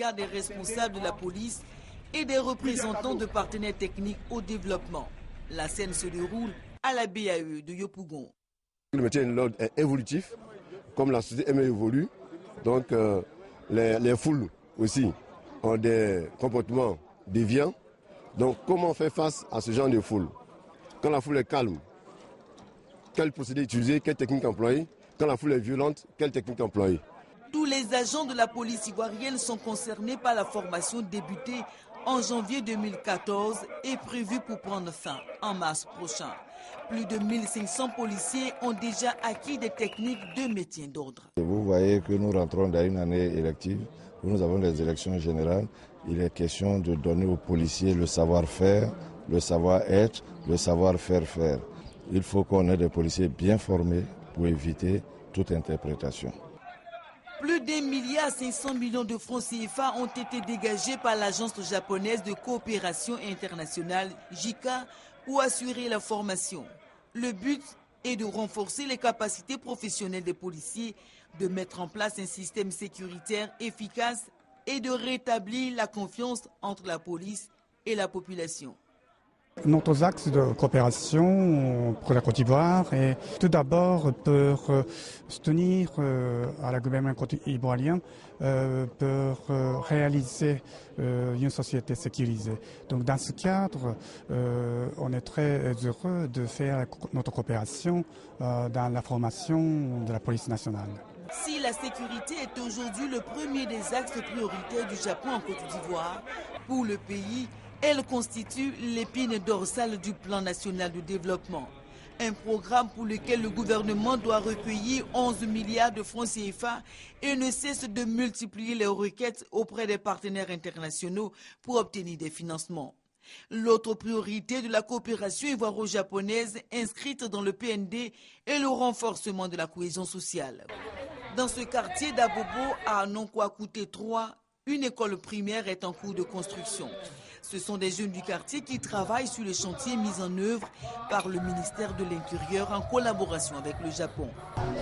regard des responsables de la police et des représentants de partenaires techniques au développement. La scène se déroule à la BAE de Yopougon. Le maintien de l'ordre est évolutif, comme la société évolue. Donc les foules aussi ont des comportements déviants. Donc comment faire face à ce genre de foule? Quand la foule est calme, quel procédé utiliser, quelle technique employer? Quand la foule est violente, quelle technique employer? Tous les agents de la police ivoirienne sont concernés par la formation débutée en janvier 2014 et prévue pour prendre fin en mars prochain. Plus de 1500 policiers ont déjà acquis des techniques de maintien d'ordre. Vous voyez que nous rentrons dans une année élective où nous avons des élections générales. Il est question de donner aux policiers le savoir-faire, le savoir-être, le savoir-faire faire. Il faut qu'on ait des policiers bien formés pour éviter toute interprétation. Plus d'1,5 milliard de francs CFA ont été dégagés par l'agence japonaise de coopération internationale JICA pour assurer la formation. Le but est de renforcer les capacités professionnelles des policiers, de mettre en place un système sécuritaire efficace et de rétablir la confiance entre la police et la population. Notre axe de coopération pour la Côte d'Ivoire est tout d'abord pour soutenir à la gouvernement ivoirien pour réaliser une société sécurisée. Donc dans ce cadre, on est très heureux de faire notre coopération dans la formation de la police nationale. Si la sécurité est aujourd'hui le premier des axes prioritaires du Japon en Côte d'Ivoire, pour le pays, elle constitue l'épine dorsale du plan national de développement. Un programme pour lequel le gouvernement doit recueillir 11 milliards de francs CFA et ne cesse de multiplier les requêtes auprès des partenaires internationaux pour obtenir des financements. L'autre priorité de la coopération ivoiro-japonaise inscrite dans le PND est le renforcement de la cohésion sociale. Dans ce quartier d'Abobo, à Nonkouakouté 3, une école primaire est en cours de construction. Ce sont des jeunes du quartier qui travaillent sur les chantiers mis en œuvre par le ministère de l'Intérieur en collaboration avec le Japon.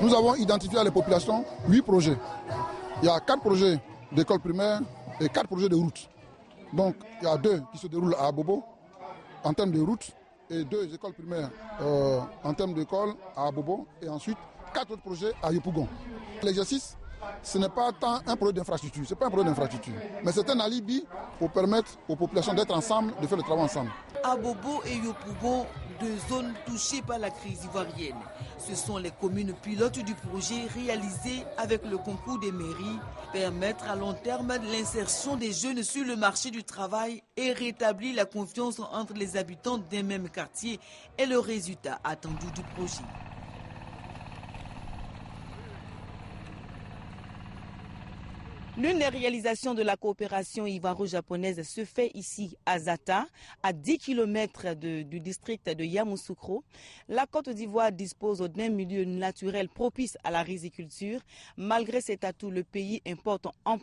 Nous avons identifié à la population 8 projets. Il y a 4 projets d'école primaire et 4 projets de route. Donc il y a 2 qui se déroulent à Abobo en termes de route et 2 écoles primaires en termes d'école à Abobo et ensuite 4 autres projets à Yopougon. L'exercice, ce n'est pas tant un projet d'infrastructure, ce n'est pas un projet d'infrastructure, mais c'est un alibi pour permettre aux populations d'être ensemble, de faire le travail ensemble. Abobo et Yopougon, 2 zones touchées par la crise ivoirienne. Ce sont les communes pilotes du projet réalisé avec le concours des mairies, permettre à long terme l'insertion des jeunes sur le marché du travail et rétablir la confiance entre les habitants d'un même quartier est le résultat attendu du projet. L'une des réalisations de la coopération ivoiro-japonaise se fait ici à Zata, à 10 km du district de Yamoussoukro. La Côte d'Ivoire dispose d'un milieu naturel propice à la riziculture. Malgré cet atout, le pays importe en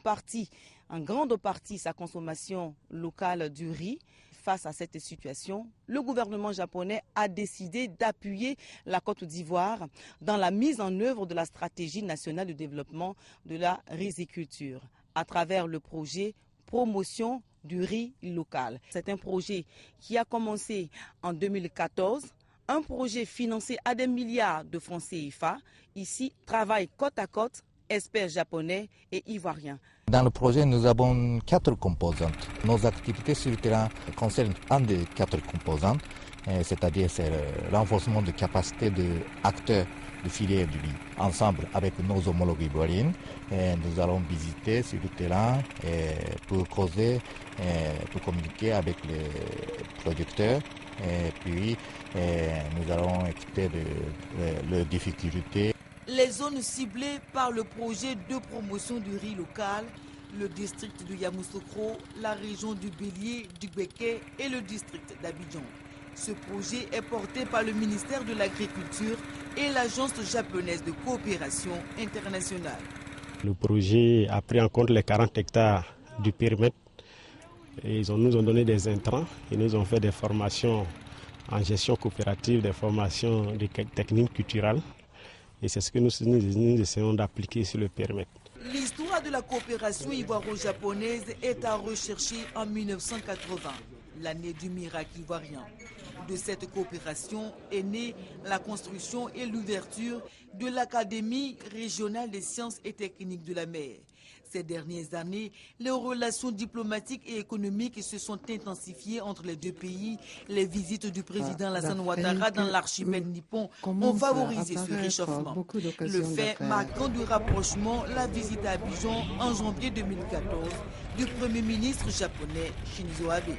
grande partie sa consommation locale du riz. Face à cette situation, le gouvernement japonais a décidé d'appuyer la Côte d'Ivoire dans la mise en œuvre de la stratégie nationale de développement de la riziculture à travers le projet Promotion du riz local. C'est un projet qui a commencé en 2014, un projet financé à des milliards de francs CFA. Ici, travaillent côte à côte experts japonais et ivoiriens. Dans le projet, nous avons 4 composantes. Nos activités sur le terrain concernent un des 4 composantes, c'est-à-dire c'est le renforcement de capacité des acteurs de filière du riz. Ensemble avec nos homologues ivoiriens, nous allons visiter sur le terrain pour causer, pour communiquer avec les producteurs. Et puis, nous allons expliquer leurs difficultés. Les zones ciblées par le projet de promotion du riz local, le district de Yamoussoukro, la région du Bélier, du Béquet et le district d'Abidjan. Ce projet est porté par le ministère de l'Agriculture et l'Agence japonaise de coopération internationale. Le projet a pris en compte les 40 hectares du périmètre. Et nous ont donné des intrants, ils nous ont fait des formations en gestion coopérative, des formations de techniques culturelles. Et c'est ce que nous essayons d'appliquer sur le périmètre. L'histoire de la coopération ivoiro-japonaise est à rechercher en 1980, l'année du miracle ivoirien. De cette coopération est née la construction et l'ouverture de l'Académie régionale des sciences et techniques de la mer. Ces dernières années, les relations diplomatiques et économiques se sont intensifiées entre les deux pays. Les visites du président Alassane Ouattara dans l'archipel nippon ont favorisé ce réchauffement. Le fait marquant du rapprochement, la visite à Abidjan en janvier 2014 du Premier ministre japonais Shinzo Abe.